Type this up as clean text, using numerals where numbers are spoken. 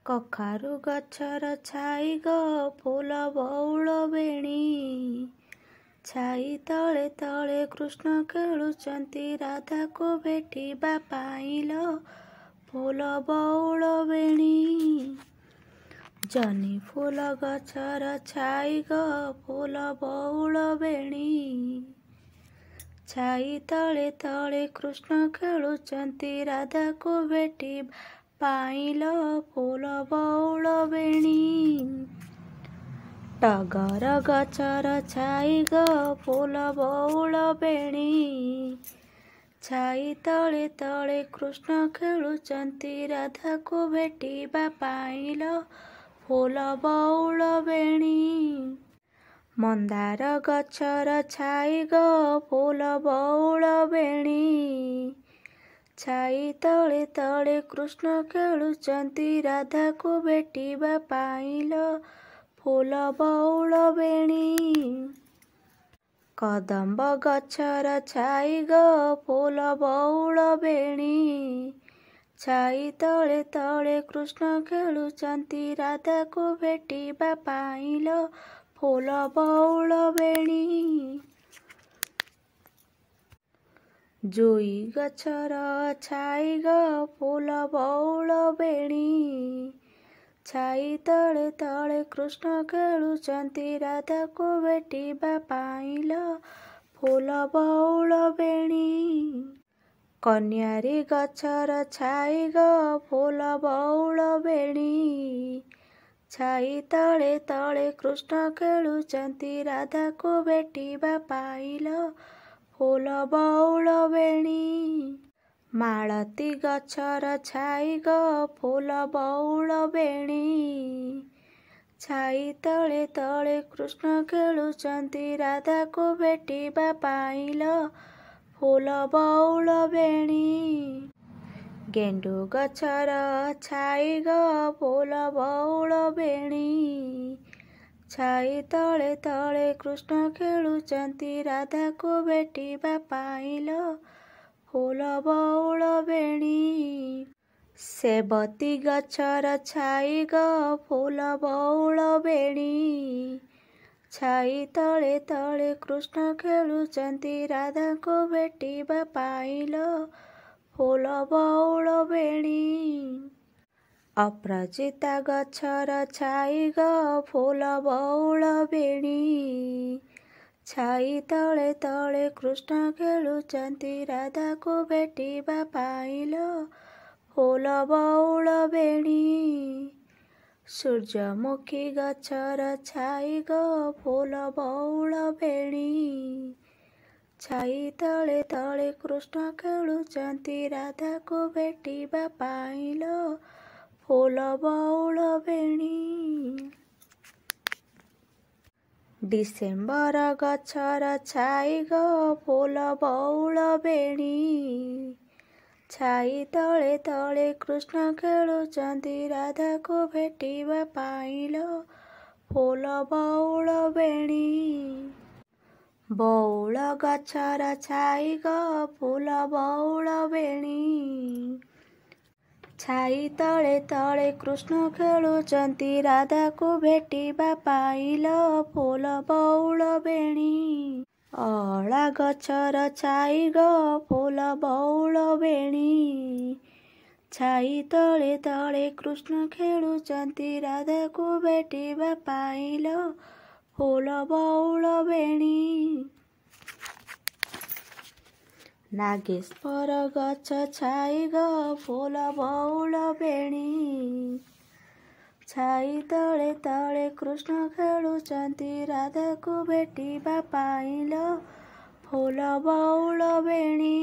କଖାରୁ ଗଛର ଛାଇ ଗୋ ଫୁଲ ବଉଳ ବେଣୀ, ଛାଇ ତଳେ ତଳେ କୃଷ୍ଣ ଖେଳୁଛନ୍ତି, ରାଧାକୁ ଭେଟିବା ପାଇଲ ଫୁଲ ବଉଳ ବେଣୀ। ଜହ୍ନି ଫୁଲ ଗଛର ଛାଇ ଗୋ ଫୁଲ ବଉଳ ବେଣୀ, ଛାଇ ତଳେ ତଳେ କୃଷ୍ଣ ଖେଳୁଛନ୍ତି, ରାଧାକୁ ଭେଟିବା ପାଇଲ ଫୁଲ ବଉଳ ବେଣୀ। ଟଗର ଗଛର ଛାଇ ଗୋ ଫୁଲ ବଉଳ ବେଣୀ, ଛାଇ ତଳେ ତଳେ କୃଷ୍ଣ ଖେଳୁଛନ୍ତି, ରାଧାକୁ ଭେଟିବା ପାଇଲ ଫୁଲ ବଉଳ ବେଣୀ। ମନ୍ଦାର ଗଛର ଛାଇ ଗୋ ଫୁଲ ବଉଳ ବେଣୀ, ଛାଇ ତଳେ ତଳେ କୃଷ୍ଣ ଖେଳୁଛନ୍ତି, ରାଧାକୁ ଭେଟିବା ପାଇଲ ଫୁଲ ବଉଳ ବେଣୀ। କଦମ୍ବ ଗଛର ଛାଇ ଗୋ ଫୁଲ ବଉଳ ବେଣୀ, ଛାଇ ତଳେ ତଳେ କୃଷ୍ଣ ଖେଳୁଛନ୍ତି, ରାଧାକୁ ଭେଟିବା ପାଇଲ ଫୁଲ ବଉଳ ବେଣୀ। ଜୁଇ ଗଛର ଛାଇ ଗୋ ଫୁଲ ବଉଳ ବେଣୀ, ଛାଇ ତଳେ ତଳେ କୃଷ୍ଣ ଖେଳୁଛନ୍ତି, ରାଧାକୁ ଭେଟିବା ପାଇଲ ଫୁଲ ବଉଳ ବେଣୀ। କନିଆରୀ ଗଛର ଛାଇ ଗୋ ଫୁଲ ବଉଳ ବେଣୀ, ଛାଇ ତଳେ ତଳେ କୃଷ୍ଣ ଖେଳୁଛନ୍ତି, ରାଧାକୁ ଭେଟିବା ପାଇଲ ଫୁଲ ବଉଳ ବେଣୀ। ମାଳତୀ ଗଛର ଛାଇ ଗୋ ଫୁଲ ବଉଳ ବେଣୀ, ଛାଇ ତଳେ ତଳେ କୃଷ୍ଣ ଖେଳୁଛନ୍ତି, ରାଧାକୁ ଭେଟିବା ପାଇଲ ଫୁଲ ବଉଳ ବେଣୀ। ଗେଣ୍ଡୁ ଗଛର ଛାଇ ଗୋ ଫୁଲ ବଉଳ ବେଣୀ, ଛାଇ ତଳେ ତଳେ କୃଷ୍ଣ ଖେଳୁଛନ୍ତି, ରାଧାକୁ ଭେଟିବା ପାଇଲ ଫୁଲ ବଉଳ ବେଣୀ। ସେବତୀ ଗଛର ଛାଇ ଗୋ ଫୁଲ ବଉଳ ବେଣୀ, ଛାଇ ତଳେ ତଳେ କୃଷ୍ଣ ଖେଳୁଛନ୍ତି, ରାଧାକୁ ଭେଟିବା ପାଇଲ ଫୁଲ ବଉଳ ବେଣୀ। ଅପରାଜିତା ଗଛର ଛାଇ ଗୋ ଫୁଲ ବଉଳ ବେଣୀ, ଛାଇ ତଳେ ତଳେ କୃଷ୍ଣ ଖେଳୁଛନ୍ତି, ରାଧାକୁ ଭେଟିବା ପାଇଲ ଫୁଲ ବଉଳ ବେଣୀ। ସୂର୍ଯ୍ୟମୁଖୀ ଗଛର ଛାଇ ଗୋ ଫୁଲ ବଉଳ ବେଣୀ, ଛାଇ ତଳେ ତଳେ କୃଷ୍ଣ ଖେଳୁଛନ୍ତି, ରାଧାକୁ ଭେଟିବା ପାଇଲ ଫୁଲ ବଉଳ ବେଣୀ। ଡିସେମ୍ବର ଗଛର ଛାଇ ଗୋ ଫୁଲ ବଉଳ ବେଣୀ, ଛାଇ ତଳେ ତଳେ କୃଷ୍ଣ ଖେଳୁଛନ୍ତି, ରାଧାକୁ ଭେଟିବା ପାଇଲ ଫୁଲ ବଉଳ ବେଣୀ। ବଉଳ ଗଛର ଛାଇ ଗୋ ଫୁଲ ବଉଳ ବେଣୀ, ଛାଇ ତଳେ ତଳେ କୃଷ୍ଣ ଖେଳୁଛନ୍ତି, ରାଧାକୁ ଭେଟିବା ପାଇଲ ଫୁଲ ବଉଳ ବେଣୀ। ଅଁଳା ଗଛର ଛାଇ ଗୋ ଫୁଲ ବଉଳ ବେଣୀ, ଛାଇ ତଳେ ତଳେ କୃଷ୍ଣ ଖେଳୁଛନ୍ତି, ରାଧାକୁ ଭେଟିବା ପାଇଲ ଫୁଲ ବଉଳ ବେଣୀ। ନାଗେଶ୍ୱର ଗଛ ଛାଇ ଗୋ ଫୁଲ ବଉଳ ବେଣୀ, ଛାଇ ତଳେ ତଳେ କୃଷ୍ଣ ଖେଳୁଛନ୍ତି, ରାଧାକୁ ଭେଟିବା ପାଇଲ ଫୁଲ ବଉଳ ବେଣୀ।